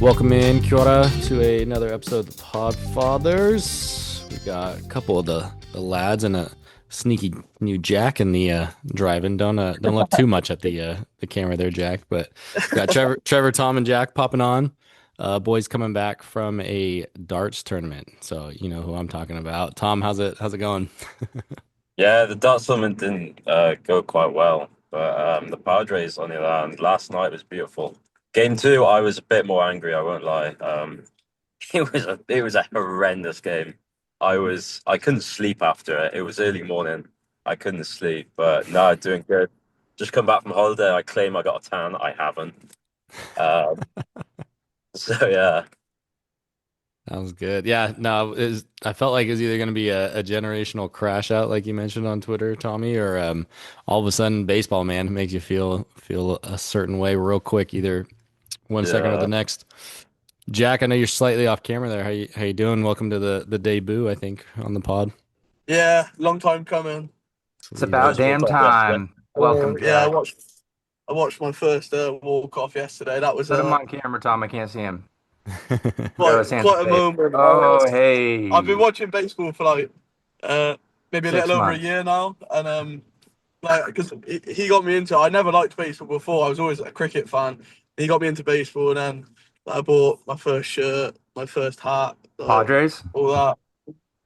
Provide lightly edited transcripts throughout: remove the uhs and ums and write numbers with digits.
Welcome in, kia ora, to another episode of the Podfathers. We got a couple of the lads and a sneaky new Jack in the driving. Don't look too much at the camera there, Jack. But got Trevor, Tom, and Jack popping on. Boys coming back from a darts tournament, so you know who I'm talking about. Tom, how's it going? Yeah, the Dutch tournament didn't go quite well, but the Padres, on the other hand, last night was beautiful. Game two, I was a bit more angry. I won't lie. It was a horrendous game. I couldn't sleep after it. It was early morning. I couldn't sleep, but no, doing good. Just come back from holiday. I claim I got a tan. I haven't. Um, so yeah, That was good. Yeah, no, I felt like it was either going to be a generational crash out, like you mentioned on Twitter, Tommy, or all of a sudden, baseball man makes you feel a certain way real quick, either 1 second or the yeah, next. Jack, I know you're slightly off camera there. How you doing? Welcome to the debut, I think, on the pod. Yeah, long time coming. It's Sweet. about first World damn Cup yesterday. time. Welcome, Yeah, Jack. I watched my first walk off yesterday. That was Put him on camera, Tom. I can't see him. Show his hands of quite a fate. moment. Oh, I've been hey. watching baseball for like maybe a Six little over a months. year now, and like because he got me into. I never liked baseball before. I was always a cricket fan. He got me into baseball, and then I bought my first shirt, my first hat, like Padres? all that.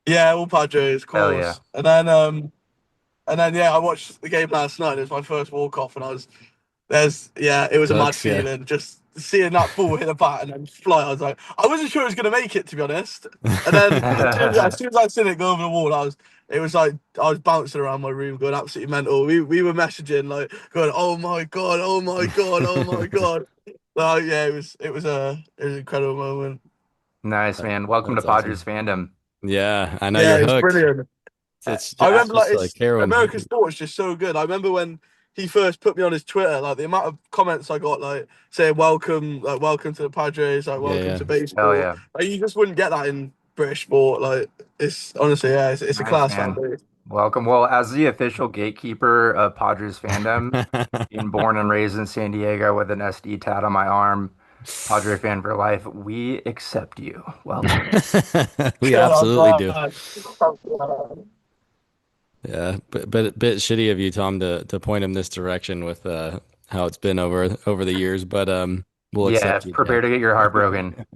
Yeah, all Padres, of Hell yeah. course. And then yeah, I watched the game last night. It was my first walk off, and it was a mad Hooks, yeah. feeling just seeing that ball hit the bat and then fly. I was like, I wasn't sure it was gonna make it, to be honest. And then as soon as I seen it go over the wall, it was like I was bouncing around my room going absolutely mental. We were messaging like going, oh my god, oh my god, oh my god. Like yeah, it was an incredible moment. Nice, man. Welcome to That's awesome. Padres fandom. Yeah, I know Yeah, you're it's hooked. brilliant. It's I I remember like just like it's heroin. American sport is just so good. I remember when he first put me on his Twitter, like the amount of comments I got, like saying welcome to the Padres, like Yeah, welcome yeah. to Hell baseball. yeah. Like you just wouldn't get that in British sport. Like it's honestly, yeah, it's a Nice, class fan man. base. Welcome. Well, as the official gatekeeper of Padres fandom, being born and raised in San Diego with an SD tat on my arm, Padre fan for life, we accept you. Welcome. We I'm absolutely do. glad. Yeah, but a bit shitty of you, Tom, to point him this direction with how it's been over the years. But we'll Yeah, accept you, prepare Jack. to get your heart broken.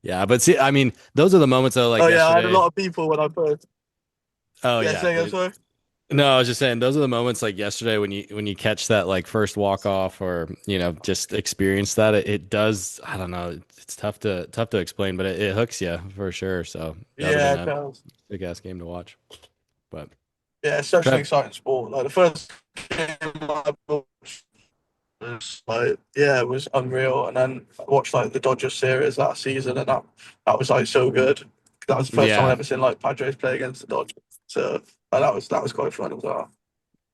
Yeah, but see, I mean, those are the moments though, like Oh yeah, I had a yesterday. lot of people when I first. Oh Yeah, yeah, say again, sorry. no, I was just saying those are the moments like yesterday when you catch that like first walk off or just experience that it does. I don't know, it's tough to explain, but it hooks you for sure. So that would have been Yeah, a Kels. big ass game to watch. But Yeah, it's such an Trev, exciting sport. Like the first game I watched was like yeah, it was unreal. And then I watched like the Dodgers series that season, and that was like so good. That was the first time I yeah, ever seen like Padres play against the Dodgers. So that was quite fun as well.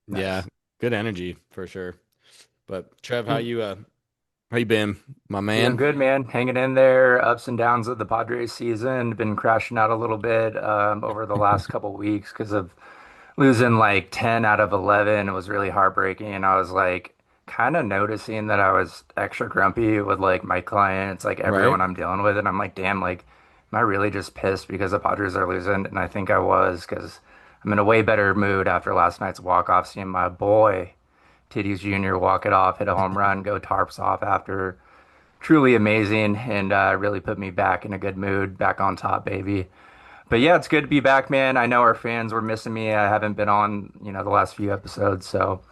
yeah, Nice. good energy for sure. But Trev, Mm. how you been, my Doing man? good, man. Hanging in there, ups and downs of the Padres season. Been crashing out a little bit over the last couple weeks because of losing like 10 out of 11. It was really heartbreaking. And I was like kind of noticing that I was extra grumpy with like my clients, like Right? everyone I'm dealing with. And I'm like, damn, like, am I really just pissed because the Padres are losing? And I think I was because I'm in a way better mood after last night's walk-off, seeing my boy, Titties Jr., walk it off, hit a home run, go tarps off after. Truly amazing and really put me back in a good mood, back on top, baby. But yeah, it's good to be back, man. I know our fans were missing me. I haven't been on, the last few episodes, so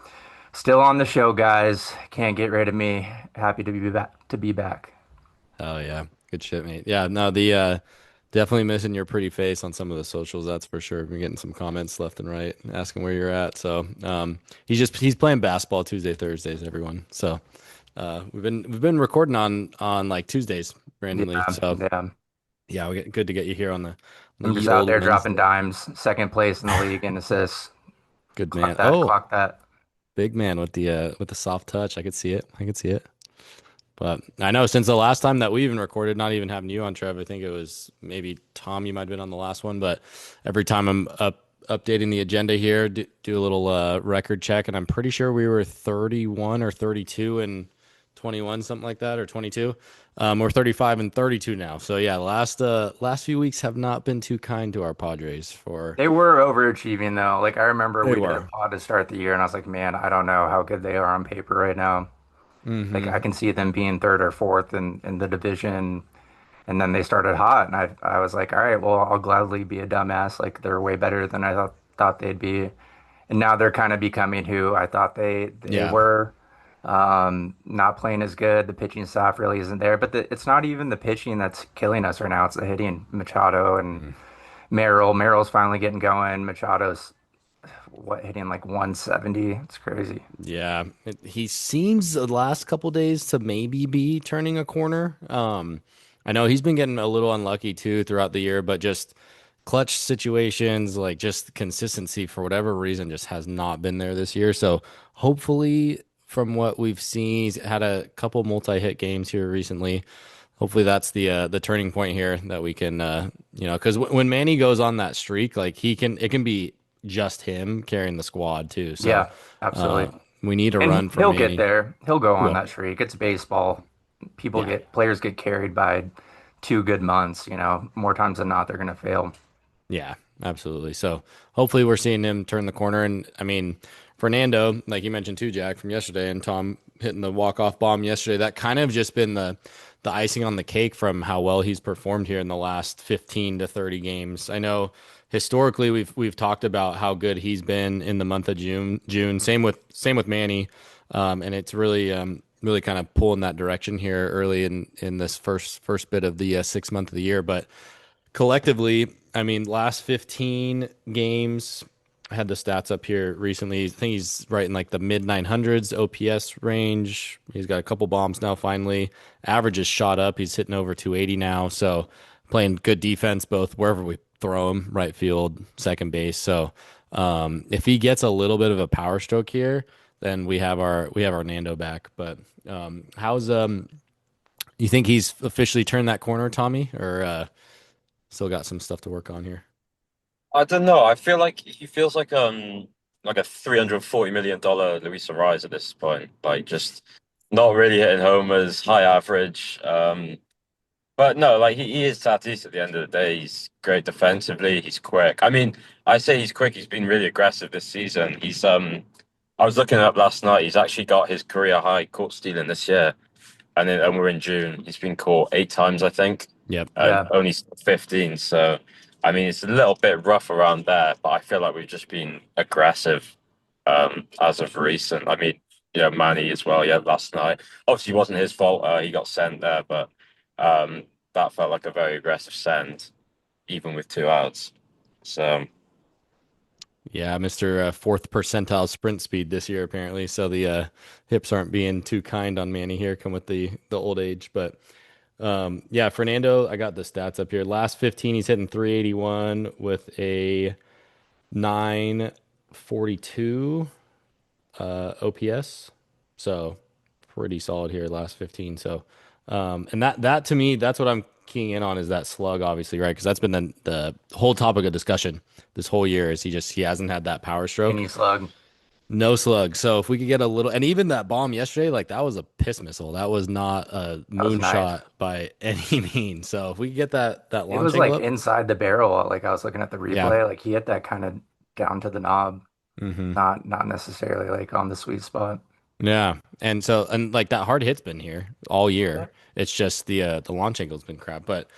still on the show, guys. Can't get rid of me. Happy to be back. To be back. Oh yeah, good shit, mate. Yeah, no, the definitely missing your pretty face on some of the socials. That's for sure. Been getting some comments left and right asking where you're at. So he's playing basketball Tuesday, Thursdays, everyone. So we've been recording on like Tuesdays randomly. Yeah, So yeah. yeah, we get good to get you here on the I'm ye just out old there dropping Wednesday. dimes. Second place in the league in assists. Good man. Clock that. Oh, Clock that. big man with the soft touch. I could see it. I could see it. But I know since the last time that we even recorded, not even having you on, Trev, I think it was maybe Tom, you might have been on the last one, but every time I'm updating the agenda here, do a little record check, and I'm pretty sure we were 31 or 32 in 21, something like that, or 22. We're 35 and 32 now. So yeah, last few weeks have not been too kind to our Padres for They were overachieving though. Like I remember they we did a were. pod to start the year, and I was like, man, I don't know how good they are on paper right now. Like I Hmm. can see them being third or fourth in the division, and then they started hot, and I was like, all right, well, I'll gladly be a dumbass. Like they're way better than I thought they'd be, and now they're kind of becoming who I thought they Yeah. were. Not playing as good. The pitching staff really isn't there, but it's not even the pitching that's killing us right now. It's the hitting. Machado and Mhm. Merrill. Merrill's finally getting going. Machado's what hitting like 170. It's crazy. Yeah. He seems the last couple days to maybe be turning a corner. I know he's been getting a little unlucky too throughout the year, but just clutch situations, like just consistency for whatever reason, just has not been there this year. So hopefully, from what we've seen, he's had a couple multi-hit games here recently. Hopefully, that's the turning point here that we can, because when Manny goes on that streak, like it can be just him carrying the squad too. So Yeah, uh, absolutely. we need a And run from he'll get Manny. there. He'll go He on will. that streak. It's baseball. Yeah. Players get carried by 2 good months, more times than not they're gonna fail. Yeah, absolutely. So hopefully we're seeing him turn the corner. And I mean, Fernando, like you mentioned too, Jack, from yesterday, and Tom hitting the walk-off bomb yesterday, that kind of just been the icing on the cake from how well he's performed here in the last 15 to 30 games. I know historically we've talked about how good he's been in the month of June. Same with Manny. And it's really kind of pulling that direction here early in this first bit of the 6 month of the year. But collectively, I mean, last 15 games, I had the stats up here recently. I think he's right in like the mid 900s OPS range. He's got a couple bombs now finally. Average is shot up. He's hitting over 280 now. So playing good defense both wherever we throw him, right field, second base. So if he gets a little bit of a power stroke here, then we have our Nando back. But how's you think he's officially turned that corner, Tommy, or still got some stuff to work on here? I don't know. I feel like he feels like a $340 million Luis Ariz at this point. Like just not really hitting homers, high average. But no, like he is Tatis at the end of the day. He's great defensively. He's quick. I mean, I say he's quick. He's been really aggressive this season. He's I was looking up last night. He's actually got his career high caught stealing this year, and we're in June. He's been caught 8 times, I think, Yep. and Yeah. only 15. So, I mean, it's a little bit rough around there, but I feel like we've just been aggressive as of recent. I mean, Manny as well. Yeah, last night. Obviously, it wasn't his fault. He got sent there, but that felt like a very aggressive send, even with 2 outs. So, Yeah, Mr. Fourth percentile sprint speed this year apparently. So the hips aren't being too kind on Manny here, come with the old age. But yeah, Fernando, I got the stats up here. Last 15, he's hitting 381 with a 942 OPS. So pretty solid here last 15. So and that to me, that's what I'm keying in on is that slug, obviously, right? Because that's been the whole topic of discussion this whole year is he hasn't had that power stroke. Any slug. No slug. So if we could get a little, and even that bomb yesterday, like that was a piss missile. That was not a That was nice. moonshot by any means. So if we could get that It launch was angle like up, inside the barrel. Like I was looking at the yeah. replay. Like he hit that kind of down to the knob, Hmm. not necessarily like on the sweet spot. Yeah. And like that hard hit's been here all year. It's just the launch angle's been crap. But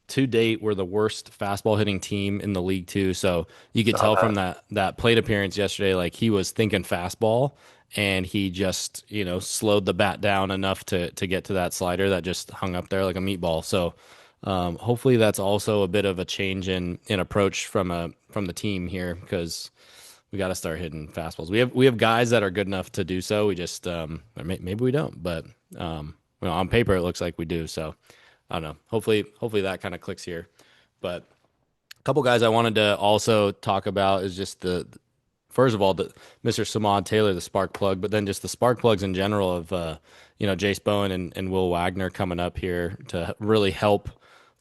to date, we're the worst fastball hitting team in the league too. So you could Saw tell from that. that plate appearance yesterday, like he was thinking fastball and he just, slowed the bat down enough to get to that slider that just hung up there like a meatball. So hopefully that's also a bit of a change in approach from the team here because we got to start hitting fastballs. We have guys that are good enough to do so. We just or maybe we don't, but on paper it looks like we do. So I don't know. Hopefully that kind of clicks here. But a couple guys I wanted to also talk about is just the first of all the Mr. Samad Taylor, the spark plug, but then just the spark plugs in general of Jace Bowen and Will Wagner coming up here to really help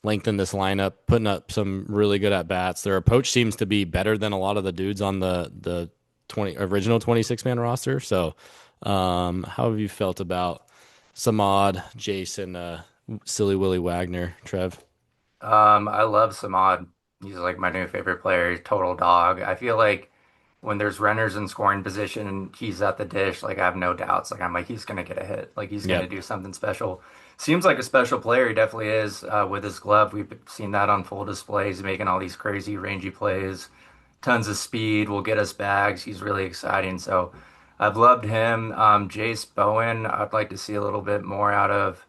lengthen this lineup, putting up some really good at bats. Their approach seems to be better than a lot of the dudes on the 20 original 26 man roster. So How have you felt about Samad, Jason, Silly Willy Wagner, Trev? I love Samad. He's like my new favorite player. He's total dog. I feel like when there's runners in scoring position and he's at the dish, like I have no doubts. Like I'm like he's gonna get a hit. Like he's gonna Yep. do something special. Seems like a special player. He definitely is with his glove. We've seen that on full display. He's making all these crazy rangy plays, tons of speed. Will get us bags. He's really exciting. So I've loved him. Jace Bowen, I'd like to see a little bit more out of.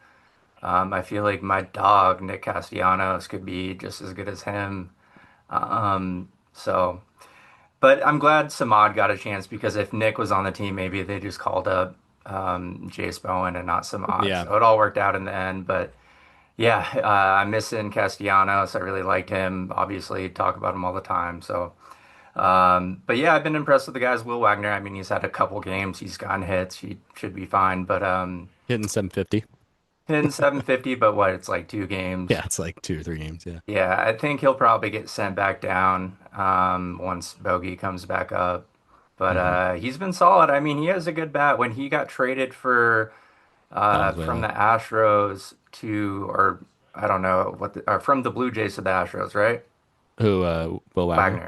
I feel like my dog, Nick Castellanos, could be just as good as him. So, but I'm glad Samad got a chance because if Nick was on the team, maybe they just called up Jace Bowen and not Samad. Yeah. So it all worked out in the end. But yeah, I'm missing Castellanos. I really liked him. Obviously, talk about him all the time. So, but yeah, I've been impressed with the guys. Will Wagner, I mean, he's had a couple games. He's gotten hits. He should be fine. But Hitting 750. hitting 750, but what? It's like two Yeah, games. it's like 2 or 3 games. Yeah. Yeah, I think he'll probably get sent back down once Bogey comes back up. But Hmm. he's been solid. I mean, he has a good bat. When he got traded for from Valenzuela. the Astros to, or I don't know what, or from the Blue Jays to the Astros, right? Who, Will Wagner?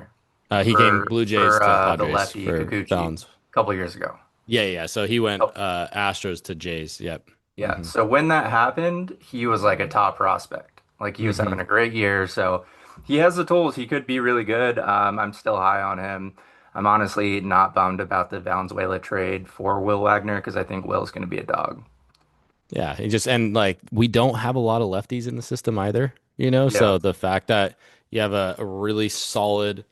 Wagner He came Blue Jays for to the Padres lefty for Kikuchi Balance. a couple years ago. Yeah, yeah. So he went Oh, Astros to Jays. Yep. yeah. Hmm. So when that happened, he was like a top prospect. Like he was Hmm. having a great year. So he has the tools. He could be really good. I'm still high on him. I'm honestly not bummed about the Valenzuela trade for Will Wagner because I think Will's going to be a dog. Yeah, he just and like we don't have a lot of lefties in the system either, Yeah. So the fact that you have a really solid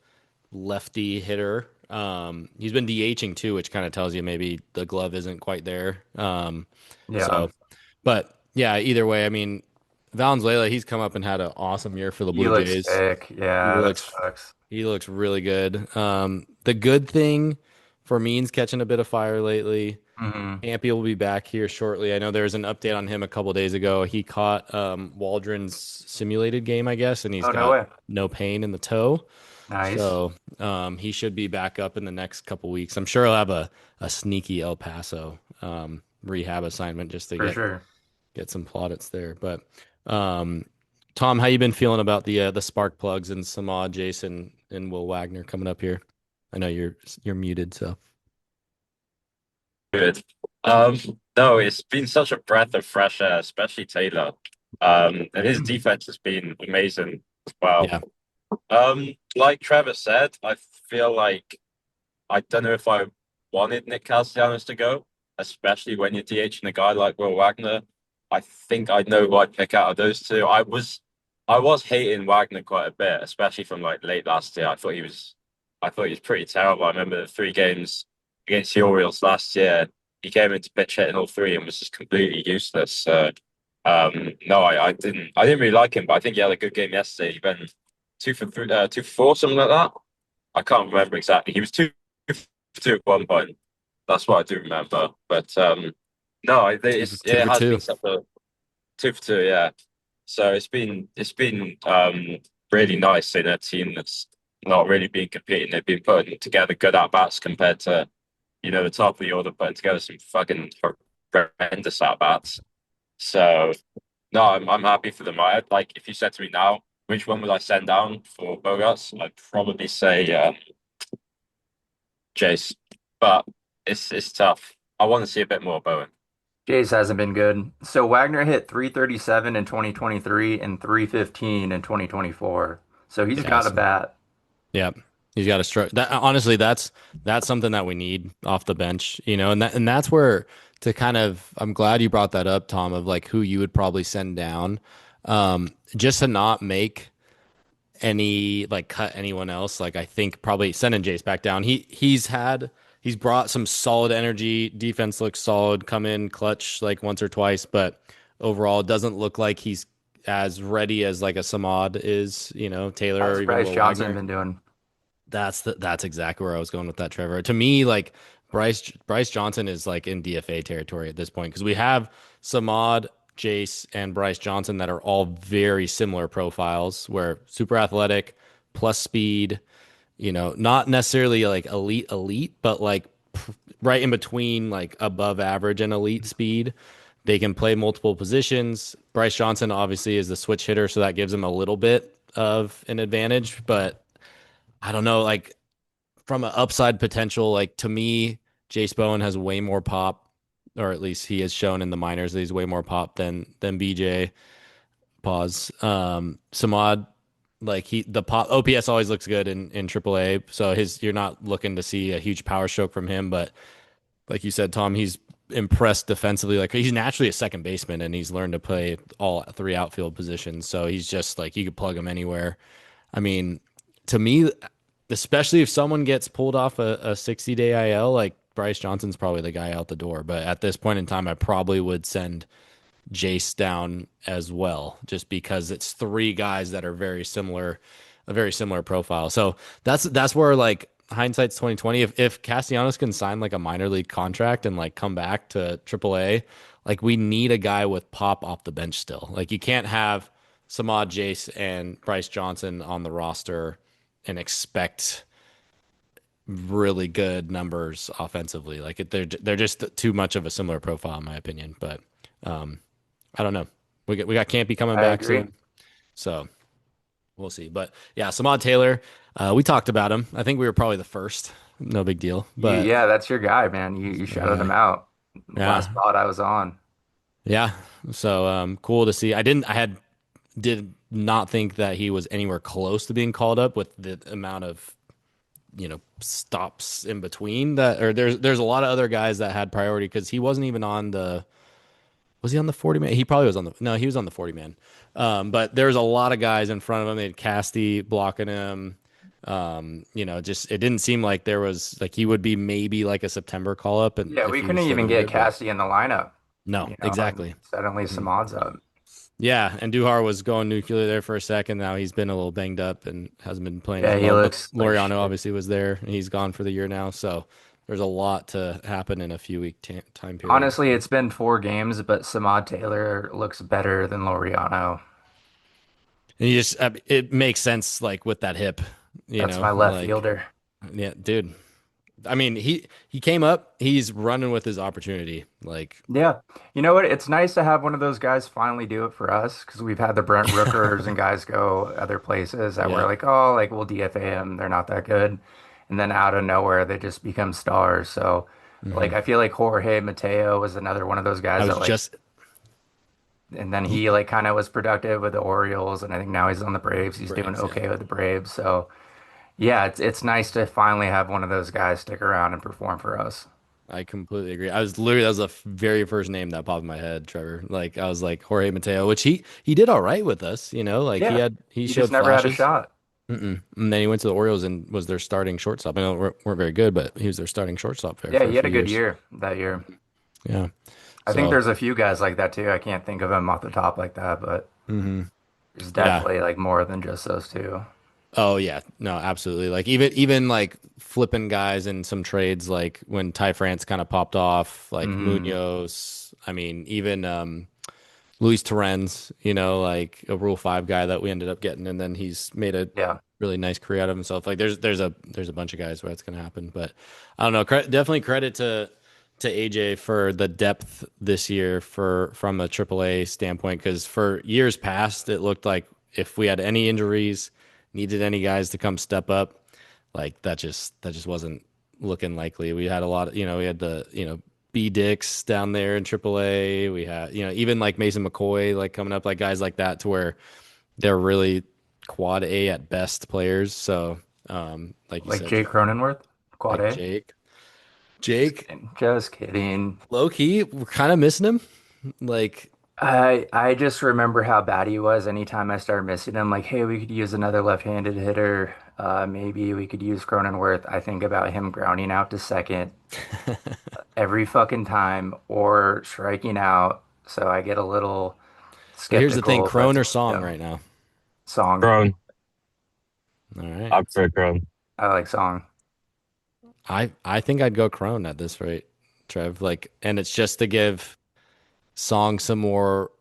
lefty hitter, he's been DHing too, which kind of tells you maybe the glove isn't quite there. Yeah. So, but yeah, either way, I mean, Valenzuela, he's come up and had an awesome year for the He Blue looks Jays. sick. He Yeah, that looks sucks. he looks really good. The good thing for Means catching a bit of fire lately. Hmm. Campy will be back here shortly. I know there was an update on him a couple days ago. He caught Waldron's simulated game, I guess, and he's Oh, no got way. no pain in the toe. Nice. So he should be back up in the next couple weeks. I'm sure he'll have a sneaky El Paso rehab assignment just to For get sure. get some plaudits there. But um, Tom, how you been feeling about the spark plugs and Samad, Jason, and Will Wagner coming up here? I know you're muted, so Good. No, it's been such a breath of fresh air, especially Taylor. And his defense has been amazing as well. yeah, Like Trevor said, I feel like I don't know if I wanted Nick Castellanos to go, especially when you're DHing a guy like Will Wagner. I think I know who I'd pick out of those two. I was hating Wagner quite a bit, especially from like late last year. I thought he was pretty terrible. I remember the 3 games against the Orioles last year. He came into pitch hitting all three and was just completely useless. So no, I didn't really like him, but I think he had a good game yesterday. He went 2 for 3, 2 for 4, something like that. I can't remember exactly. He was 2 for 2 at one point. That's what I do remember. But no, two for two it for has two. been such a 2 for 2, yeah. So it's been really nice in a team that's not really been competing. They've been putting together good at bats compared to the top of the order putting together some fucking horrendous at bats. So no, I'm happy for them. Like if you said to me now, which one would I send down for Bogarts? I'd probably say Jace, but it's tough. I want to see a bit more Bowen. Jays hasn't been good. So Wagner hit 337 in 2023 and 315 in 2024. So he's Yeah, got a so bat. yeah, he's got to strike. That honestly, that's something that we need off the bench, and that's where to kind of. I'm glad you brought that up, Tom, of like who you would probably send down, just to not make any like cut anyone else. Like I think probably sending Jace back down. He's brought some solid energy. Defense looks solid. Come in clutch like once or twice, but overall it doesn't look like he's as ready as like a Samad is. Taylor or How's even Bryce Will Johnson Wagner. been doing? That's exactly where I was going with that, Trevor. To me, like Bryce Johnson is like in DFA territory at this point because we have Samad, Jace, and Bryce Johnson that are all very similar profiles, where super athletic plus speed. Not necessarily like elite, but like right in between like above average and elite speed. They can play multiple positions. Bryce Johnson obviously is the switch hitter, so that gives him a little bit of an advantage. But I don't know, like from an upside potential, like to me, Jace Bowen has way more pop, or at least he has shown in the minors that he's way more pop than BJ. Pause. Samad, like the pop OPS always looks good in AAA, so his you're not looking to see a huge power stroke from him, but like you said, Tom, he's impressed defensively. Like he's naturally a second baseman, and he's learned to play all three outfield positions. So he's just like you could plug him anywhere. I mean, to me, especially if someone gets pulled off a 60-day IL, like Bryce Johnson's probably the guy out the door. But at this point in time, I probably would send Jace down as well, just because it's three guys that are very similar, a very similar profile. So that's where like hindsight's 2020. If Castellanos can sign like a minor league contract and like come back to AAA, like we need a guy with pop off the bench still. Like you can't have Samad, Jace, and Bryce Johnson on the roster and expect really good numbers offensively. Like they're just too much of a similar profile in my opinion. But um, I don't know. We got Campy coming I back agree. soon, so we'll see. But yeah, Samad Taylor, we talked about him. I think we were probably the first. No big deal. But Yeah, that's your guy, man. You shouted yeah, him out. yeah, Last spot I was on. yeah. So cool to see. Did not think that he was anywhere close to being called up with the amount of stops in between that. Or there's a lot of other guys that had priority because he wasn't even on the. Was he on the 40 man? He probably was on the no, he was on the 40 man. But there's a lot of guys in front of him. They had Casty blocking him. Just it didn't seem like there was like he would be maybe like a September call up and Yeah, if we he was couldn't still even gonna be get there, but Cassie in the lineup, no, and exactly. suddenly Mhm. some odds up. Yeah, and Duhar was going nuclear there for a second. Now he's been a little banged up and hasn't been playing as Yeah, he well. But looks like Loriano shit. obviously was there and he's gone for the year now. So there's a lot to happen in a few week time period. Honestly, it's been 4 games, but Samad Taylor looks better than Loriano. And it makes sense like with that hip, That's my left like fielder. yeah, dude. I mean, he came up, he's running with his opportunity. Like Yeah. You know what? It's nice to have one of those guys finally do it for us because we've had the Brent Rookers and guys go other places that were yeah. like, oh, like we'll DFA them. They're not that good. And then out of nowhere, they just become stars. So, like, Hmm. I feel like Jorge Mateo was another one of those I guys was that, like, just and then he, he, like, kind of was productive with the Orioles. And I think now he's on the Braves. He's doing Braves, yeah. okay with the Braves. So, yeah, it's nice to finally have one of those guys stick around and perform for us. I completely agree. That was the very first name that popped in my head, Trevor. Like I was like Jorge Mateo, which he did all right with us, like Yeah. he He just showed never had a flashes. shot. And then he went to the Orioles and was their starting shortstop. I know weren't very good, but he was their starting shortstop there Yeah, for a he had few a good years. year that year. Yeah. I think So, there's a few guys like that too. I can't think of them off the top like that, but hmm there's yeah. definitely like more than just those two. Oh yeah, no, absolutely. Like even like flipping guys in some trades, like when Ty France kind of popped off, like Hmm. Munoz. I mean, even Luis Torrens, like a Rule 5 guy that we ended up getting, and then he's made a Yeah. really nice career out of himself. Like there's a bunch of guys where that's gonna happen, but I don't know. Definitely credit to AJ for the depth this year for from a AAA standpoint, because for years past it looked like if we had any injuries, needed any guys to come step up, like that just wasn't looking likely. We had a lot of we had the B Dix down there in AAA. We had even like Mason McCoy like coming up, like guys like that to where they're really quad A at best players. So like you Like said, Jake Trevor, Cronenworth, quad like A. Jake, Just kidding. low key, we're kind of missing him. Like, I just remember how bad he was anytime I started missing him. Like, hey, we could use another left-handed hitter. Maybe we could use Cronenworth. I think about him grounding out to second every fucking time or striking out. So I get a little but here's the thing, skeptical, Crone but or Song right now. Song. Crone. All right. I prefer Crone. I like Song. I think I'd go Crone at this rate, Trev. Like, and it's just to give Song some more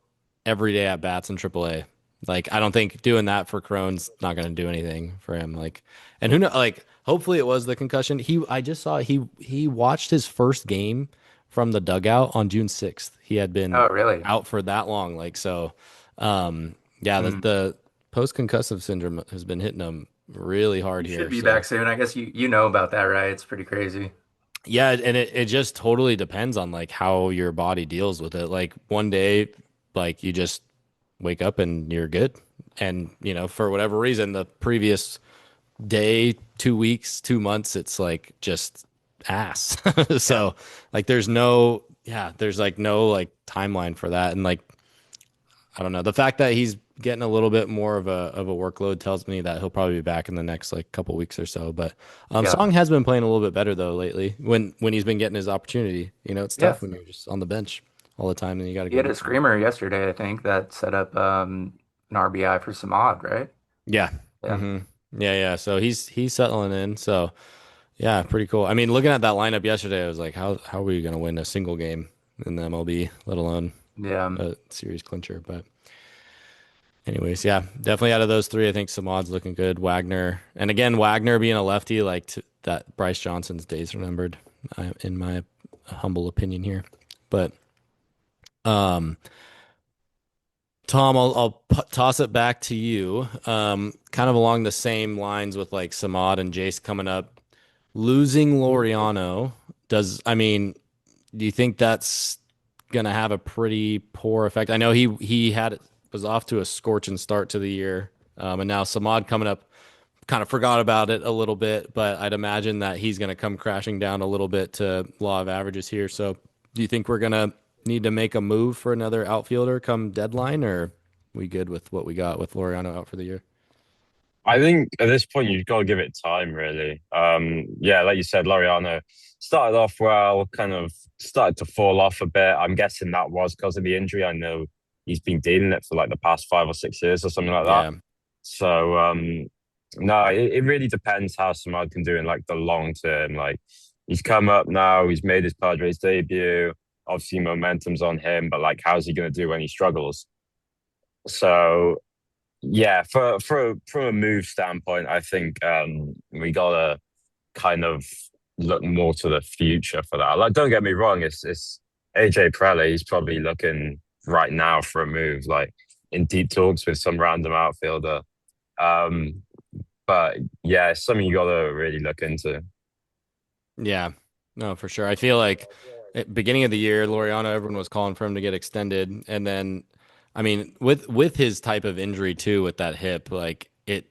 everyday at bats in AAA. Like, I don't think doing that for Crone's not going to do anything for him. Like, and who know? Like, hopefully it was the concussion. I just saw he watched his first game from the dugout on June 6th. He had been Oh, really? out for that long. Like so, yeah, Hmm. the post-concussive syndrome has been hitting him really hard He should here. be back So soon. I guess you know about that, right? It's pretty crazy. yeah, and it just totally depends on like how your body deals with it. Like one day, like you just wake up and you're good. And, for whatever reason, the previous day, 2 weeks, 2 months, it's like just ass. Yeah. So like there's like no like timeline for that. And like I don't know. The fact that he's getting a little bit more of a workload tells me that he'll probably be back in the next like couple weeks or so. But Yeah. Song has been playing a little bit better though lately when he's been getting his opportunity. It's Yeah. tough when you're just on the bench all the time and you got to He go had do a something. screamer yesterday, I think, that set up an RBI for Samad, right? Yeah. Yeah. hmm Yeah, yeah. So he's settling in. So yeah, pretty cool. I mean, looking at that lineup yesterday, I was like, how are we gonna win a single game in the MLB, let alone Yeah. a series clincher? But anyways, yeah, definitely out of those three, I think Samad's looking good. Wagner, and again, Wagner being a lefty, like that Bryce Johnson's days remembered, in my humble opinion here. But um, Tom, I'll toss it back to you. Kind of along the same lines with like Samad and Jace coming up. Losing Loriano I mean, do you think that's gonna have a pretty poor effect? I know he was off to a scorching start to the year, and now Samad coming up, kind of forgot about it a little bit, but I'd imagine that he's gonna come crashing down a little bit to law of averages here. So, do you think we're gonna need to make a move for another outfielder come deadline, or we good with what we got with Loriano out for the year? I think at this point you've got to give it time, really. Yeah, like you said, Laureano started off well, kind of started to fall off a bit. I'm guessing that was because of the injury. I know he's been dealing it for like the past 5 or 6 years or something like that. Yeah, So no, it really depends how Samad can do in like the long term. Like he's come up now, he's made his Padres debut. Obviously, momentum's on him, but like, how's he going to do when he struggles? So yeah, from a move standpoint, I think we gotta kind of look more to the future for that. Like, don't get me wrong, it's AJ Preller. He's probably looking right now for a move, like in deep talks with some random outfielder. Um, but yeah, it's something you gotta really look into. yeah, no, for sure. I feel like at beginning of the year, Loriano, everyone was calling for him to get extended, and then, I mean, with his type of injury too, with that hip, like it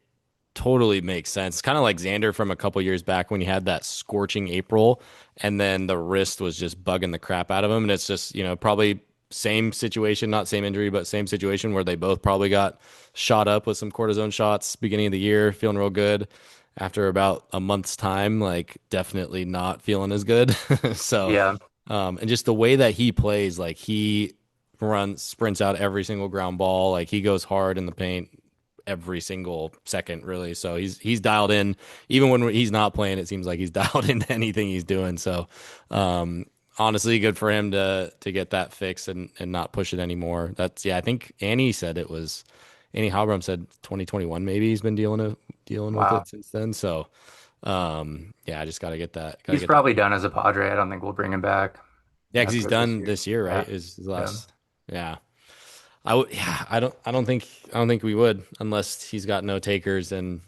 totally makes sense. Kind of like Xander from a couple years back when he had that scorching April, and then the wrist was just bugging the crap out of him, and it's just probably same situation, not same injury, but same situation where they both probably got shot up with some cortisone shots beginning of the year, feeling real good after about a month's time, like definitely not feeling as good. So, Yeah. and just the way that he plays, like he sprints out every single ground ball, like he goes hard in the paint every single second, really. So he's dialed in. Even when he's not playing, it seems like he's dialed into anything he's doing. So, honestly, good for him to get that fixed and not push it anymore. That's yeah. I think Annie Halbram said 2021 maybe he's been dealing with Wow. it since then. So yeah, I just gotta get that He's that probably fixed. done as a Padre. I don't think we'll bring him back Yeah, because he's after this done year. this year, right? Yeah. Is his Yeah. last. Yeah, yeah. I don't think we would unless he's got no takers and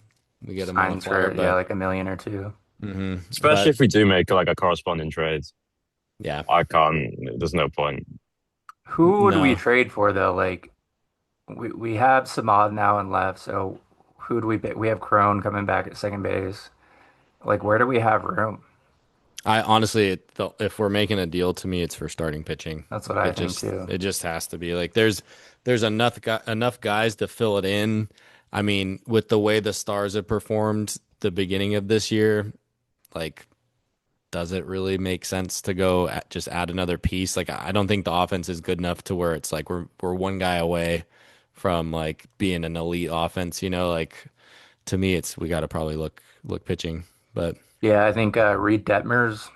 we get him on a Signs flyer. for, yeah, But like a million or two. Especially but if we do make like a corresponding trade. yeah, I can't. There's no point. Who would we no. trade for though? Like we have Samad now and left, so who do we have Crone coming back at second base. Like where do we have room? I honestly, if we're making a deal, to me, it's for starting pitching. That's what I think too. It just has to be like there's enough guys to fill it in. I mean, with the way the Stars have performed the beginning of this year, like, does it really make sense to just add another piece? Like, I don't think the offense is good enough to where it's like we're one guy away from like being an elite offense. Like to me, it's we got to probably look pitching, but Yeah, I think Reed Detmers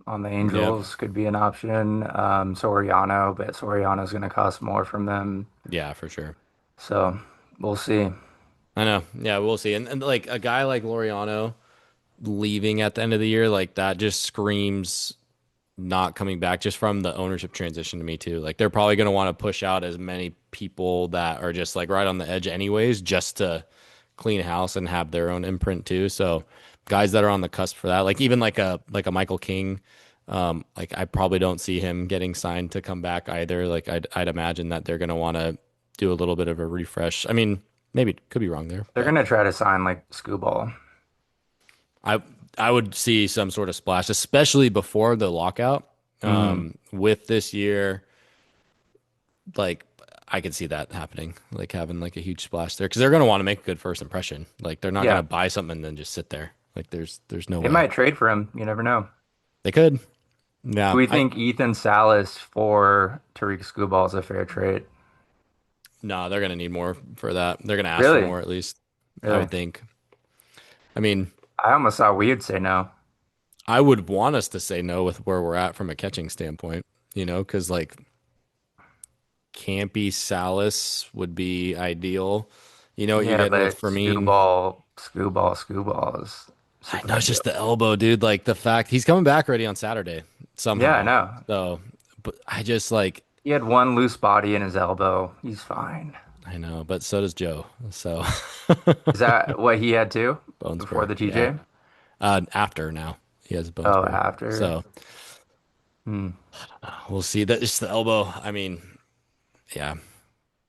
on the yeah, Angels could be an option. Soriano, but Soriano's going to cost more from them. yeah, for sure. So we'll see. I know. Yeah, we'll see. And like a guy like Loriano, leaving at the end of the year, like that just screams not coming back just from the ownership transition to me too. Like they're probably going to want to push out as many people that are just like right on the edge anyways, just to clean house and have their own imprint too. So guys that are on the cusp for that, like even like a Michael King, like I probably don't see him getting signed to come back either. Like I'd imagine that they're going to want to do a little bit of a refresh. I mean, maybe could be wrong there, They're but gonna try to sign like Scooball. I I would see some sort of splash, especially before the lockout. Mm, With this year, like I could see that happening, like having like a huge splash there because they're gonna want to make a good first impression. Like they're not yeah, gonna buy something and then just sit there. Like there's no they way might trade for him. You never know. they could. Do Yeah, we I think Ethan Salas for Tariq Scooball is a fair trade? no, they're gonna need more for that. They're gonna ask for Really? more at least. I Really? would think. I mean, I almost thought we'd say no. I would want us to say no with where we're at from a catching standpoint. Because like Campy Salas would be ideal. You know what you're Yeah, getting with but Fermin. Screwball is I super know it's ideal. just the elbow, dude. Like the fact he's coming back already on Saturday Yeah, I somehow. know. So, but I just like He had one loose body in his elbow. He's fine. I know, but so does Joe. So Is that what he had too bone before spur, the yeah. TJ? After now he has a bone Oh, spur. after. So Hmm. we'll see. That just the elbow. I mean, yeah,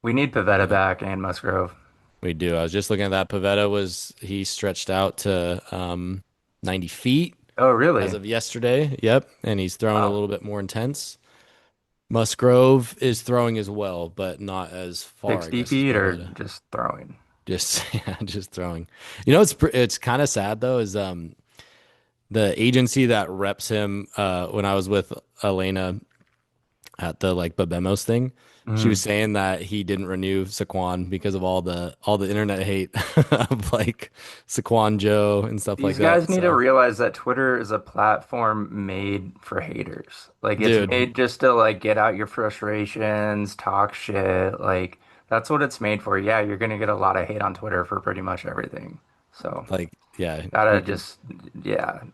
We need Pavetta yeah, back and Musgrove. we do. I was just looking at that. Pavetta was he stretched out to 90 feet Oh, as really? of yesterday. Yep, and he's throwing a Wow. little bit more intense. Musgrove is throwing as well, but not as far, I 60 guess, as feet or Pavetta. just throwing? Just yeah, just throwing. It's kind of sad though is the agency that reps him when I was with Elena at the like Babemos thing, she was Mm. saying that he didn't renew Saquon because of all the internet hate of like Saquon Joe and stuff like These guys that. need to So, realize that Twitter is a platform made for haters. Like it's dude, made just to like get out your frustrations, talk shit. Like that's what it's made for. Yeah, you're gonna get a lot of hate on Twitter for pretty much everything. So like yeah, gotta just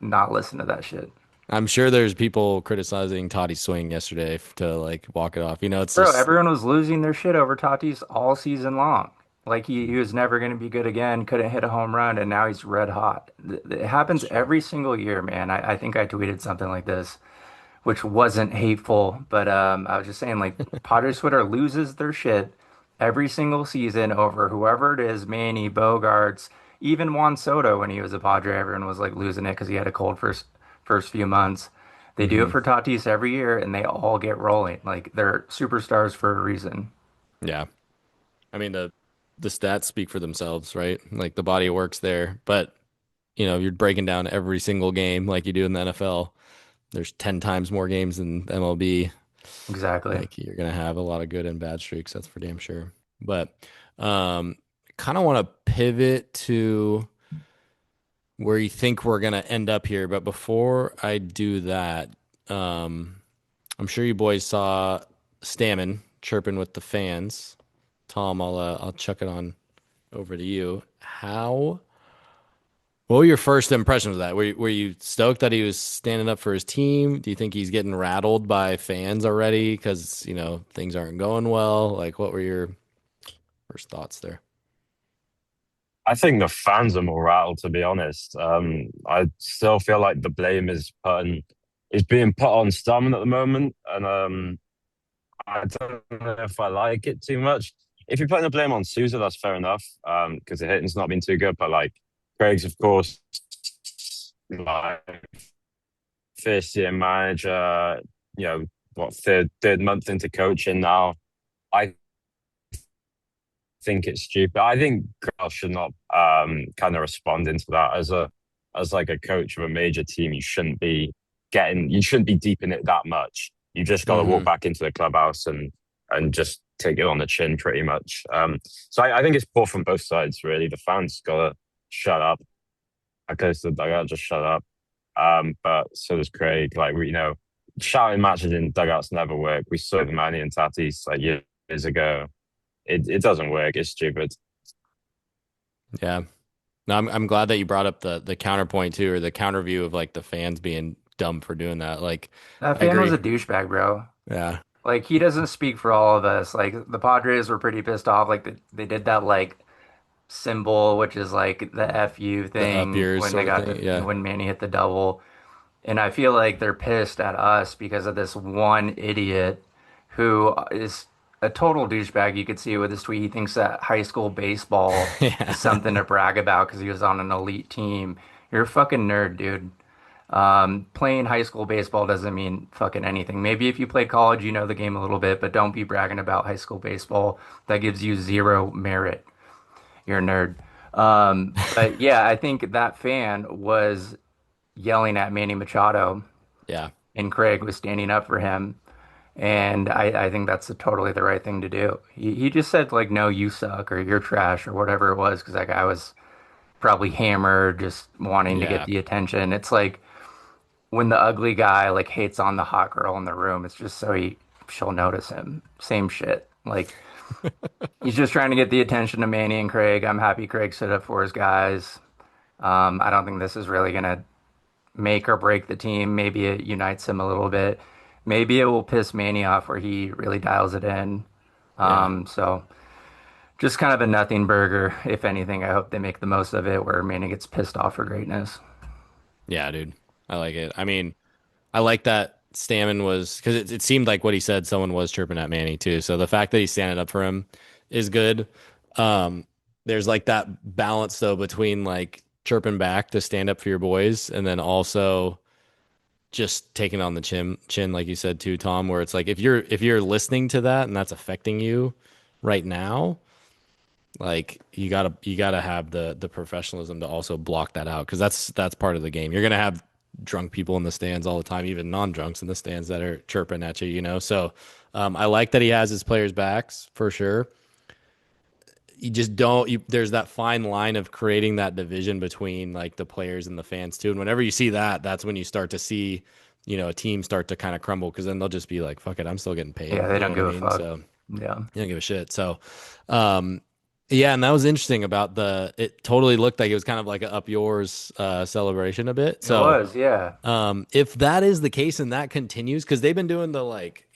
not listen to that shit. I'm sure there's people criticizing Todd's swing yesterday to like walk it off. It's Bro, just everyone was losing their shit over Tatis all season long. Like he was never going to be good again, couldn't hit a home run, and now he's red hot. It happens true. every single year, man. I think I tweeted something like this, which wasn't hateful, but I was just saying, like, Padres Twitter loses their shit every single season over whoever it is, Manny, Bogarts, even Juan Soto when he was a Padre, everyone was like losing it because he had a cold first few months. They do it Hmm. for Tatis every year, and they all get rolling. Like they're superstars for a reason. Yeah. I mean the stats speak for themselves, right? Like the body of work's there, but you're breaking down every single game like you do in the NFL. There's 10 times more games than MLB. Exactly. Like you're gonna have a lot of good and bad streaks, that's for damn sure. But um kind of want to pivot to where you think we're gonna end up here. But before I do that, um I'm sure you boys saw Stammen chirping with the fans. Tom, I'll chuck it on over to you. What were your first impressions of that? Were you stoked that he was standing up for his team? Do you think he's getting rattled by fans already because, things aren't going well? Like, what were your first thoughts there? I think the fans are more rattled, to be honest. I still feel like the blame is being put on Stammen at the moment, and I don't know if I like it too much. If you're putting the blame on Sousa, that's fair enough, because the hitting's not been too good. But like Craig's, of course, like first year manager, what third month into coaching now. I think it's stupid. I think girls should not kind of respond into that as like a coach of a major team. You shouldn't be deep in it that much. You just got to walk Hmm. back into the clubhouse and just take it on the chin pretty much. So I think it's poor from both sides really. The fans gotta shut up. I guess the dugout just shut up. But so does Craig. Like shouting matches in dugouts never work. We saw the Manny and Tatis like years ago. It doesn't work. It's stupid. Yeah. No, I'm glad that you brought up the counterpoint too, or the counter view of like the fans being dumb for doing that. Like, That I fan was a agree. douchebag, bro. Yeah. Like he doesn't speak for all of us. Like the Padres were pretty pissed off. Like they did that like symbol, which is like the FU The up thing yours when they sort of got thing. Yeah. when Manny hit the double. And I feel like they're pissed at us because of this one idiot who is a total douchebag. You could see with his tweet. He thinks that high school baseball is Yeah. something to brag about because he was on an elite team. You're a fucking nerd, dude. Playing high school baseball doesn't mean fucking anything. Maybe if you play college, you know the game a little bit, but don't be bragging about high school baseball. That gives you zero merit. You're a nerd. But yeah, I think that fan was yelling at Manny Machado, Yeah. and Craig was standing up for him. And I think that's totally the right thing to do. He just said, like, no, you suck or you're trash or whatever it was, because that guy was probably hammered, just wanting to get Yeah. the attention. It's like when the ugly guy like hates on the hot girl in the room, it's just so she'll notice him. Same shit. Like he's just trying to get the attention of Manny and Craig. I'm happy Craig stood up for his guys. I don't think this is really gonna make or break the team. Maybe it unites him a little bit. Maybe it will piss Manny off where he really dials it in. Yeah. So just kind of a nothing burger. If anything, I hope they make the most of it where Manny gets pissed off for greatness. Yeah, dude. I like it. I mean, I like that Stammen was because it seemed like what he said, someone was chirping at Manny too. So the fact that he's standing up for him is good. Um, there's like that balance though between like chirping back to stand up for your boys and then also just taking on the chin, like you said too, Tom, where it's like if you're listening to that and that's affecting you right now, like you gotta have the professionalism to also block that out because that's part of the game. You're gonna have drunk people in the stands all the time, even non-drunks in the stands that are chirping at you. So I like that he has his players' backs for sure. You just don't. There's that fine line of creating that division between like the players and the fans too. And whenever you see that, that's when you start to see, a team start to kind of crumble because then they'll just be like, "Fuck it, I'm still getting paid." Yeah, they You know don't what I give a mean? fuck. So Yeah, you don't give a shit. So, um, yeah, and that was interesting about it totally looked like it was kind of like a up yours celebration a bit. it So, was. Yeah. if that is the case and that continues, because they've been doing the like,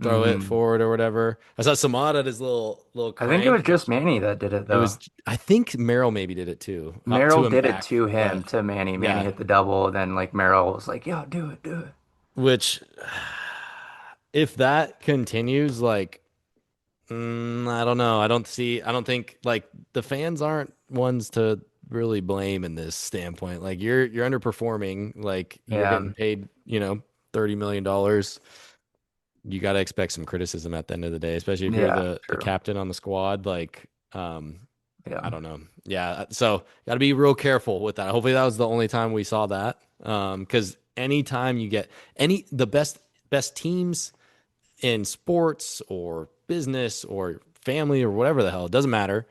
throw it hmm forward or whatever. I saw Samad at his little I think it was crank. just Manny that did it It though. was, I think Merrill maybe did it too, to Merrill him did it back, to him, but to Manny. Manny yeah, hit the double, then like Merrill was like, "Yo, do it, do it." which if that continues, like, I don't know. I don't think like the fans aren't ones to really blame in this standpoint. Like you're underperforming, like you're Yeah, getting paid, $30 million. You got to expect some criticism at the end of the day, especially if you're yeah, the true. captain on the squad. Like, Yeah, I don't know. Yeah, so got to be real careful with that. Hopefully, that was the only time we saw that. Because anytime you get the best teams in sports or business or family or whatever the hell, it doesn't matter.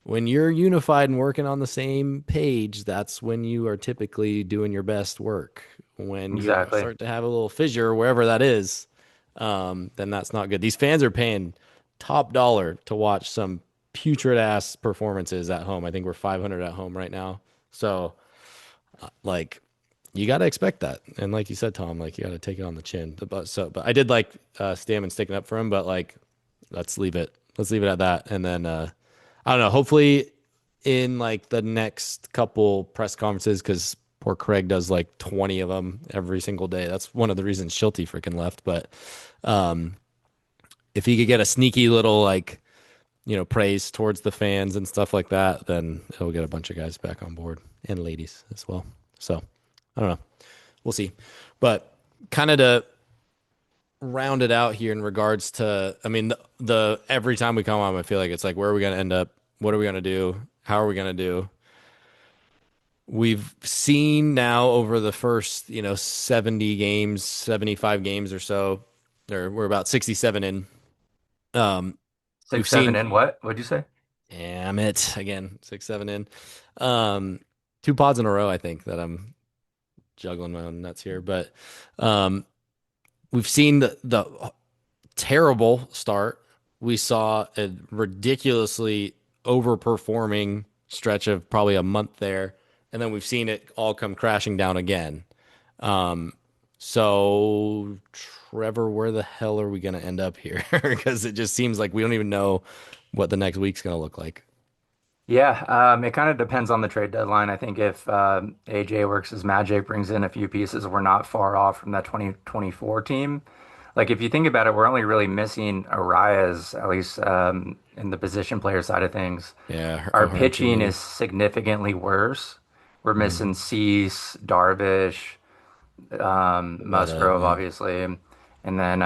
When you're unified and working on the same page, that's when you are typically doing your best work. When you exactly. start to have a little fissure, wherever that is, then that's not good. These fans are paying top dollar to watch some putrid ass performances at home. I think we're 500 at home right now. So, like, you got to expect that. And like you said, Tom, like you got to take it on the chin. But I did like Stammen sticking up for him. But like, let's leave it. Let's leave it at that. And then I don't know. Hopefully, in like the next couple press conferences, because poor Craig does like 20 of them every single day. That's one of the reasons Schulte freaking left. But um, if he could get a sneaky little like praise towards the fans and stuff like that, then he'll get a bunch of guys back on board and ladies as well. So I don't know. We'll see. But kind of to round it out here in regards to, I mean, the every time we come on, I feel like it's like, where are we going to end up? What are we going to do? How are we going to do? We've seen now over the first, 70 games, 75 games or so, or we're about 67 in. Um, we've Six, seven, seen, in what? What'd you say? damn it, again, 6, 7 in. Um, two pods in a row, I think, that I'm juggling my own nuts here. But we've seen the terrible start. We saw a ridiculously overperforming stretch of probably a month there, and then we've seen it all come crashing down again. Um, so Trevor, where the hell are we going to end up here? Because it just seems like we don't even know what the next week's going to look like. Yeah, it kind of depends on the trade deadline. I think if AJ works his magic, brings in a few pieces, we're not far off from that 2024 team. Like if you think about it, we're only really missing Arias, at least in the position player side of things. Yeah, Our O'Hearn pitching maybe. is significantly worse. We're Mm, missing Cease, Darvish, Pavetta, Musgrove, yeah. obviously, and then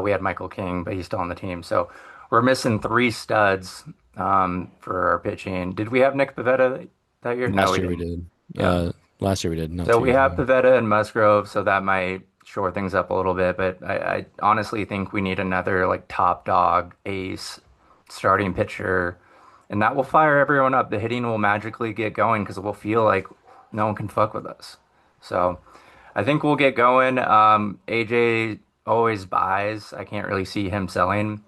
we had Michael King, but he's still on the team. So we're missing three studs for our pitching. Did we have Nick Pavetta that year? No, Last we year we didn't. did. Yeah. Last year we did, not So we 2 years have ago. Pavetta and Musgrove, so that might shore things up a little bit. But I honestly think we need another like top dog ace starting pitcher, and that will fire everyone up. The hitting will magically get going because it will feel like no one can fuck with us. So I think we'll get going. AJ always buys. I can't really see him selling.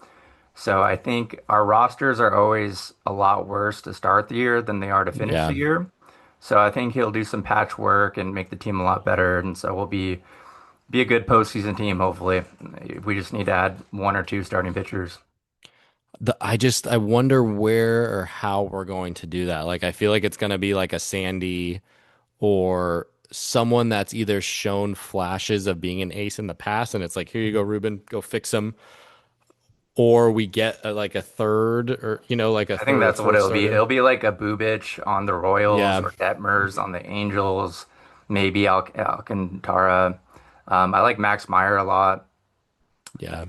So I think our rosters are always a lot worse to start the year than they are to finish the Yeah. year. So I think he'll do some patchwork and make the team a lot better. And so we'll be a good postseason team, hopefully. We just need to add one or two starting pitchers. I wonder where or how we're going to do that. Like I feel like it's going to be like a Sandy or someone that's either shown flashes of being an ace in the past and it's like here you go Ruben, go fix him, or we get like a third or like a I think third or that's what fourth it'll be. starter. It'll be like a Bubich on the Royals Yeah. or Detmers on the Angels, maybe Alcantara. I like Max Meyer a lot. Yeah.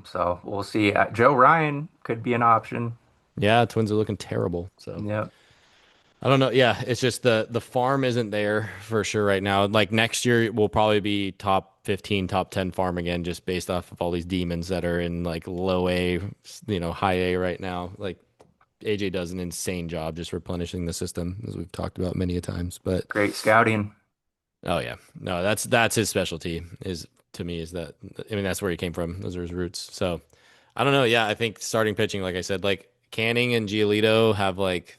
So we'll see. Joe Ryan could be an option. Yeah, Twins are looking terrible. So Yep. I don't know. Yeah, it's just the farm isn't there for sure right now. Like next year we'll probably be top 15, top 10 farm again, just based off of all these demons that are in like low A, high A right now. Like AJ does an insane job just replenishing the system, as we've talked about many a times. But Great scouting. oh yeah, no, that's his specialty. Is to me is that I mean that's where he came from. Those are his roots. So I don't know. Yeah, I think starting pitching, like I said, like Canning and Giolito have like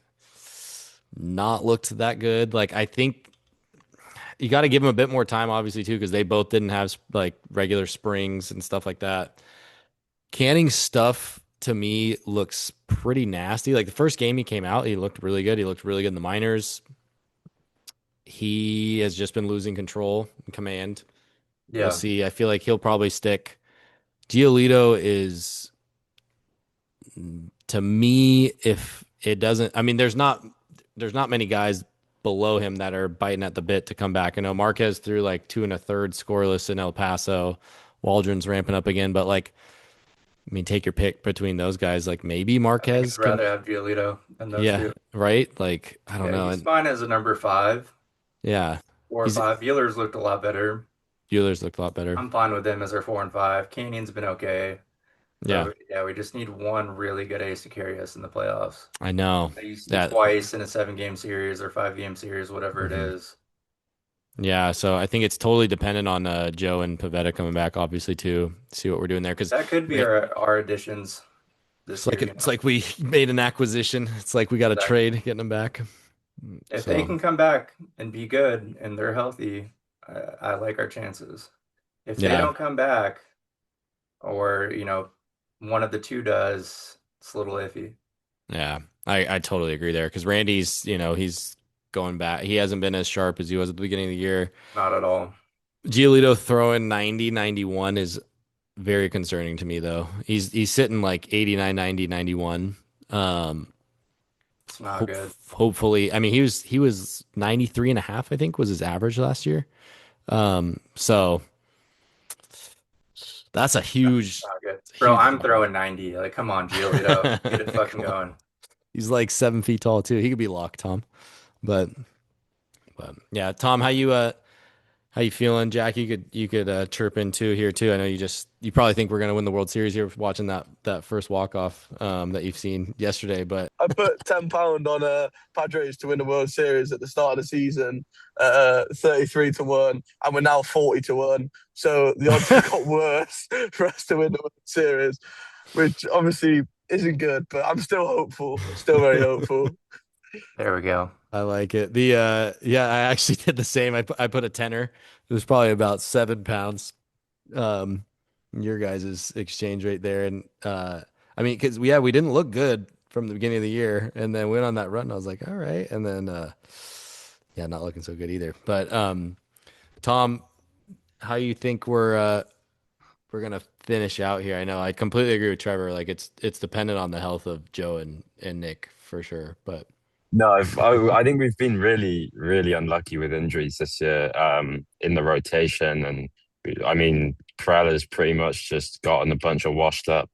not looked that good. Like I think you got to give them a bit more time, obviously too, because they both didn't have like regular springs and stuff like that. Canning stuff to me looks pretty nasty. Like the first game he came out, he looked really good. He looked really good in the minors. He has just been losing control and command. We'll Yeah. see. I feel like he'll probably stick. Giolito is to me, if it doesn't, I mean, there's not many guys below him that are biting at the bit to come back. I know Marquez threw like 2 1/3 scoreless in El Paso. Waldron's ramping up again, but like, I mean, take your pick between those guys. Like maybe I think I'd Marquez can, rather have Giolito than those yeah, two. right? Like I don't Yeah, know, he's and fine as a number five, yeah, 4 or he's 5. Wheeler's looked a lot better. Bueller's looked a lot better. I'm fine with him as our 4 and 5. Canyon's been okay. Yeah, But yeah, we just need one really good ace to carry us in the playoffs. I know It used to that. twice in a 7 game series or 5 game series, whatever it Mhm. is. Yeah, so I think it's totally dependent on Joe and Pavetta coming back, obviously, to see what we're doing there. Because That could be our additions it's this like year, it's like we made an acquisition. It's like we got a Exactly. trade getting them back. If they So can come back and be good and they're healthy, I like our chances. If they yeah, don't come back, or one of the two does, it's a little iffy. yeah, I totally agree there. Because Randy's, he's going back. He hasn't been as sharp as he was at the beginning of the year. Not at all. Giolito throwing 90, 91 is very concerning to me, though. He's sitting like 89, 90, 91. It's not good. Hopefully, I mean, he was 93 and a half, I think, was his average last year. So that's a huge, Not good. Bro, huge I'm drop off. throwing 90. Like, come on, Giolito. Get it fucking Come on. going. He's like 7 feet tall too. He could be locked, Tom. But yeah, Tom, how you feeling? Jack, you could chirp in too here too. I know you probably think we're gonna win the World Series here watching that first walk off that you've seen yesterday. But I put £10 on Padres to win the World Series at the start of the season, 33-1, and we're now 40-1. So the odds have got worse for us to win the World Series, which obviously isn't good. But I'm still hopeful, still very hopeful. There we go. I like it. Yeah, I actually did the same. I put a tenner. It was probably about 7 pounds. Um, your guys' exchange rate there, and I mean, because we didn't look good from the beginning of the year, and then went on that run. And I was like, all right, and then yeah, not looking so good either. But Tom, how you think we're gonna finish out here? I know I completely agree with Trevor. Like it's dependent on the health of Joe and Nick for sure, but. No, I think we've been really, really unlucky with injuries this year, in the rotation. And I mean, Prella's pretty much just gotten a bunch of washed up,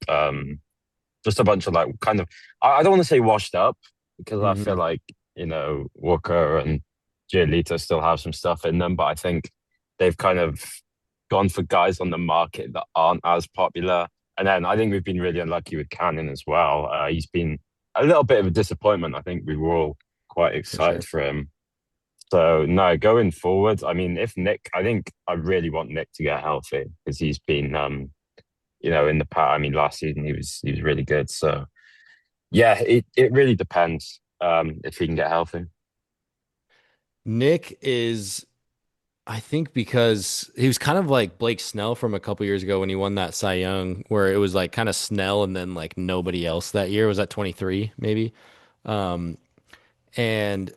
just a bunch of like kind of, I don't want to say washed up because I feel Mhm. like, Walker and Giolito still have some stuff in them, but I think they've kind of gone for guys on the market that aren't as popular. And then I think we've been really unlucky with Cannon as well. He's been a little bit of a disappointment. I think we were all quite For excited sure. for him. So no, going forward, I mean, if Nick, I think I really want Nick to get healthy because he's been, in the past. I mean, last season he was really good. So yeah, it really depends, if he can get healthy. Nick is, I think, because he was kind of like Blake Snell from a couple years ago when he won that Cy Young, where it was like kind of Snell and then like nobody else that year. Was that 23 maybe? Um, and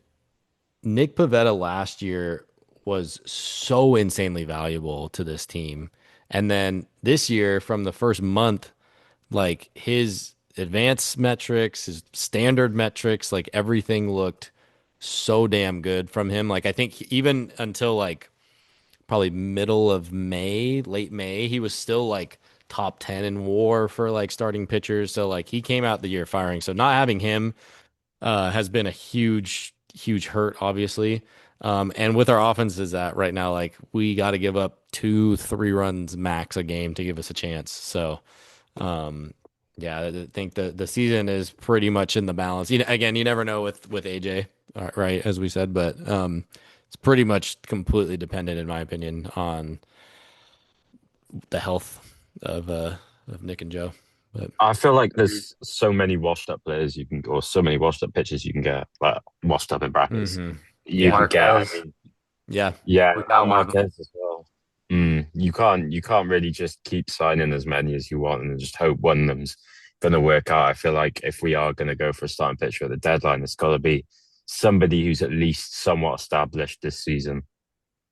Nick Pavetta last year was so insanely valuable to this team. And then this year, from the first month, like his advanced metrics, his standard metrics, like everything looked so damn good from him. Like I think even until like probably middle of May, late May, he was still like top 10 in WAR for like starting pitchers. So like he came out the year firing. So not having him has been a huge hurt, obviously. And with our offenses at right now, like we got to give up 2, 3 runs max a game to give us a chance. So, um, yeah, I think the season is pretty much in the balance. Again, you never know with AJ, right? As we said, but it's pretty much completely dependent, in my opinion, on the health of Nick and Joe. But I feel like there's so many washed up players you can, or so many washed up pitchers you can get, like washed up in brackets. You yeah, can get. I Marquez, mean, yeah, yeah, we got one of them. Marquez as well. You can't really just keep signing as many as you want and just hope one of them's gonna work out. I feel like if we are gonna go for a starting pitcher at the deadline, it's got to be somebody who's at least somewhat established this season.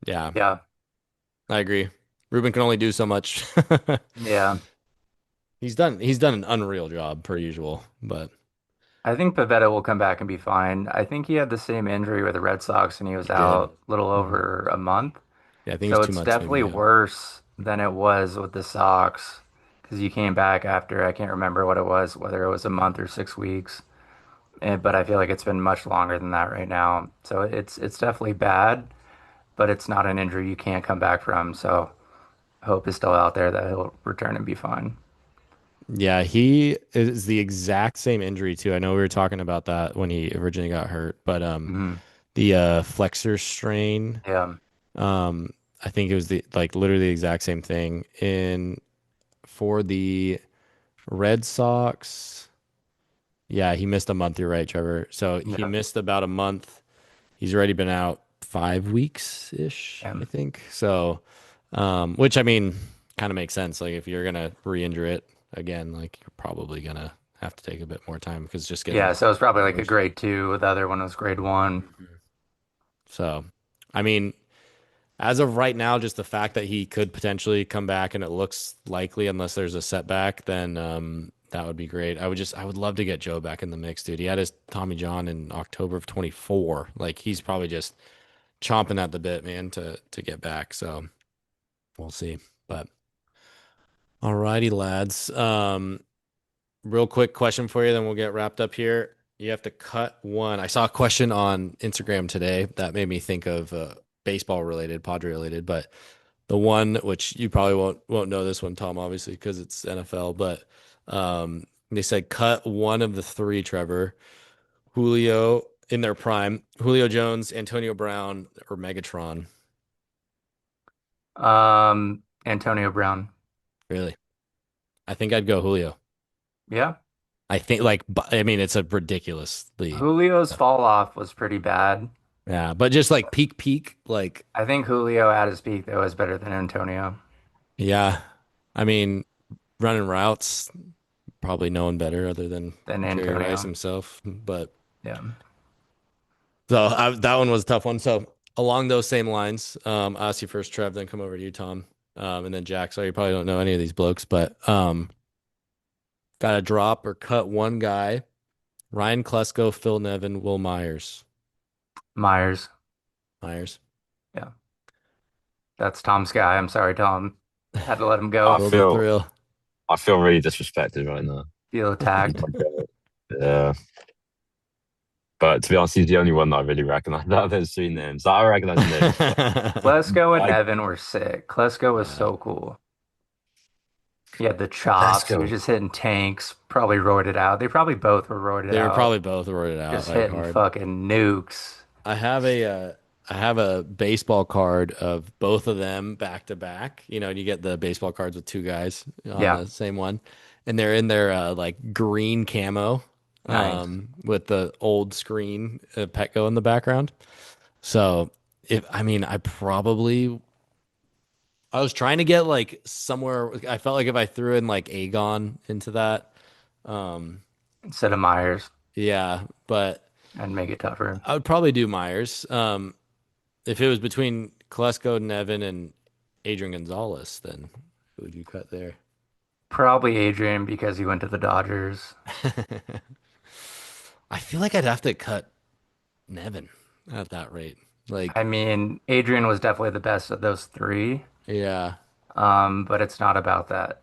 yeah, Yeah, I agree. Ruben can only do so much. yeah. He's done an unreal job per usual, but I think Pivetta will come back and be fine. I think he had the same injury with the Red Sox and he was he did. out a little Mhm. over a month. Yeah, I think it was So two it's months maybe. definitely Yeah, worse than it was with the Sox because you came back after, I can't remember what it was, whether it was a month or 6 weeks. But I feel like it's been much longer than that right now. So it's definitely bad, but it's not an injury you can't come back from. So hope is still out there that he'll return and be fine. yeah, he is the exact same injury too. I know we were talking about that when he originally got hurt, but Hmm. the flexor strain, Yeah. um, I think it was the like literally the exact same thing in for the Red Sox. Yeah, he missed a month. You're right, Trevor. So he Yeah. missed about a month. He's already been out 5 weeks ish, Yeah. I think. So, which I mean, kind of makes sense. Like if you're gonna re-injure it again, like you're probably gonna have to take a bit more time because just Yeah. getting So it's probably like a moisture. grade two. The other one was grade one. Mhm. So, I mean, as of right now, just the fact that he could potentially come back and it looks likely, unless there's a setback, then that would be great. I would love to get Joe back in the mix, dude. He had his Tommy John in October of 24. Like he's probably just chomping at the bit, man, to get back. So we'll see. But alrighty, lads. Real quick question for you, then we'll get wrapped up here. You have to cut one. I saw a question on Instagram today that made me think of baseball related, Padre related, but the one which you probably won't know this one, Tom, obviously because it's NFL, but they said cut one of the three, Trevor, Julio in their prime, Julio Jones, Antonio Brown, or Megatron. Antonio Brown. Really, I think I'd go Julio. Yeah. I think it's a ridiculously Julio's fall off was pretty bad. yeah, but just like peak, like I think Julio at his peak though is better than Antonio, yeah. I mean, running routes, probably no one better other than than Jerry Rice Antonio. himself. But Yeah. that one was a tough one. So along those same lines, I'll ask you first, Trev, then come over to you, Tom, and then Jack. So you probably don't know any of these blokes, but got to drop or cut one guy: Ryan Klesko, Phil Nevin, Will Myers. Myers. Myers. Yeah. That's Tom's guy. I'm sorry, Tom. Had to let him I go. Feel the feel thrill. I feel really disrespected right now. Feel attacked. Yeah. But to be honest, he's the only one that I really recognize. Out of those three names, I recognize the names. Klesko and I Nevin were sick. Klesko was so cool. He had the chops. He was Glasgow. just hitting tanks. Probably roided out. They probably both were roided They were out. probably both roided out Just like hitting hard. fucking nukes. I have a baseball card of both of them back to back. You know, and you get the baseball cards with two guys on Yeah. the same one, and they're in their like green camo, Nice. with the old screen Petco in the background. So I was trying to get like somewhere. I felt like if I threw in like Aegon into that, um, Instead of Myers yeah, but and make it tougher. I would probably do Myers. If it was between Klesko, Nevin, and Adrian Gonzalez, then who would you cut there? Probably Adrian because he went to the Dodgers. I feel like I'd have to cut Nevin at that rate. Like, I mean, Adrian was definitely the best of those three. yeah, But it's not about that.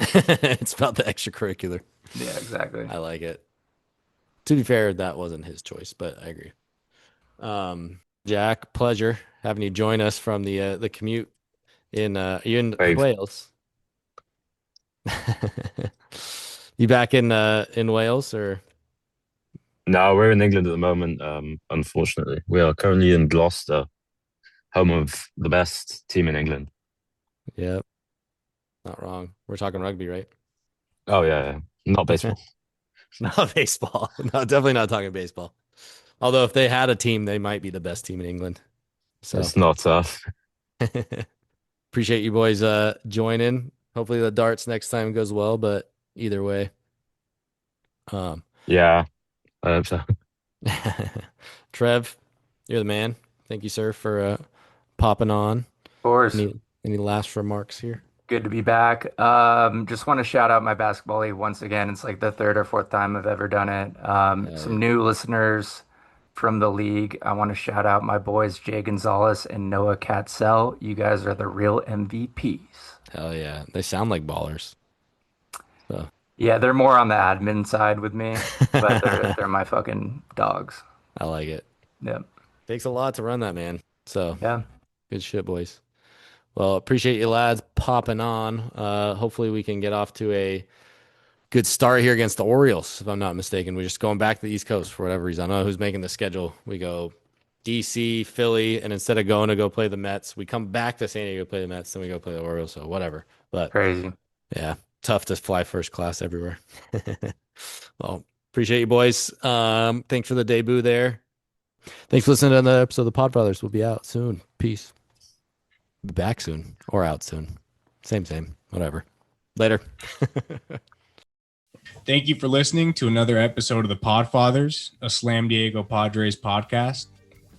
it's about the extracurricular. Yeah, exactly. I like it. To be fair, that wasn't his choice, but I agree. Jack, pleasure having you join us from the commute in are you in Wave. Wales? You back in Wales or No, we're in England at the moment. Unfortunately, we are currently in Gloucester, home of the best team in England. Yep, not wrong. We're talking rugby, right? Oh yeah. Not baseball. Not baseball. No, definitely not talking baseball. Although if they had a team, they might be the best team in England. So It's not appreciate you boys joining. Hopefully the darts next time goes well, but either way. Yeah, I hope so. Trev, you're the man. Thank you, sir, for popping on. Of course. Any last remarks here? Good to be back. Just want to shout out my basketball league once again. It's like the third or fourth time I've ever done it. Some new listeners from the league. I want to shout out my boys Jay Gonzalez and Noah Catsell. You guys are the real MVPs. Hell yeah. They sound like ballers. So Yeah, they're more on the admin side with me, but they're my fucking dogs. I like it. Yep. Takes a lot to run that, man. So Yeah. good shit, boys. Well, appreciate you lads popping on. Hopefully we can get off to a good start here against the Orioles, if I'm not mistaken. We're just going back to the East Coast for whatever reason. I don't know who's making the schedule. We go DC, Philly, and instead of going to go play the Mets, we come back to San Diego to play the Mets, then we go play the Orioles, so whatever. But Crazy. yeah, tough to fly first class everywhere. Well, appreciate you boys. Thanks for the debut there. Thanks for listening to another episode of the Podfathers. We'll be out soon. Peace. Be back soon or out soon. Same. Whatever. Later. Thank you for listening to another episode of the Podfathers, a Slam Diego Padres podcast.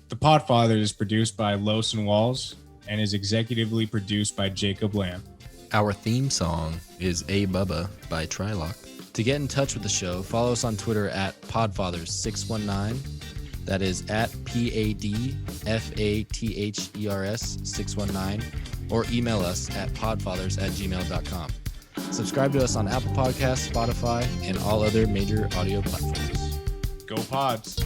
The Podfathers is produced by Los and Walls and is executively produced by Jacob Lamb. Our theme song is A Bubba by Trylock. To get in touch with the show, follow us on Twitter at Podfathers619. That is at PADFATHERS619, or email us at podfathers@gmail.com. Subscribe to us on Apple Podcasts, Spotify, and all other major audio platforms. Go Pods!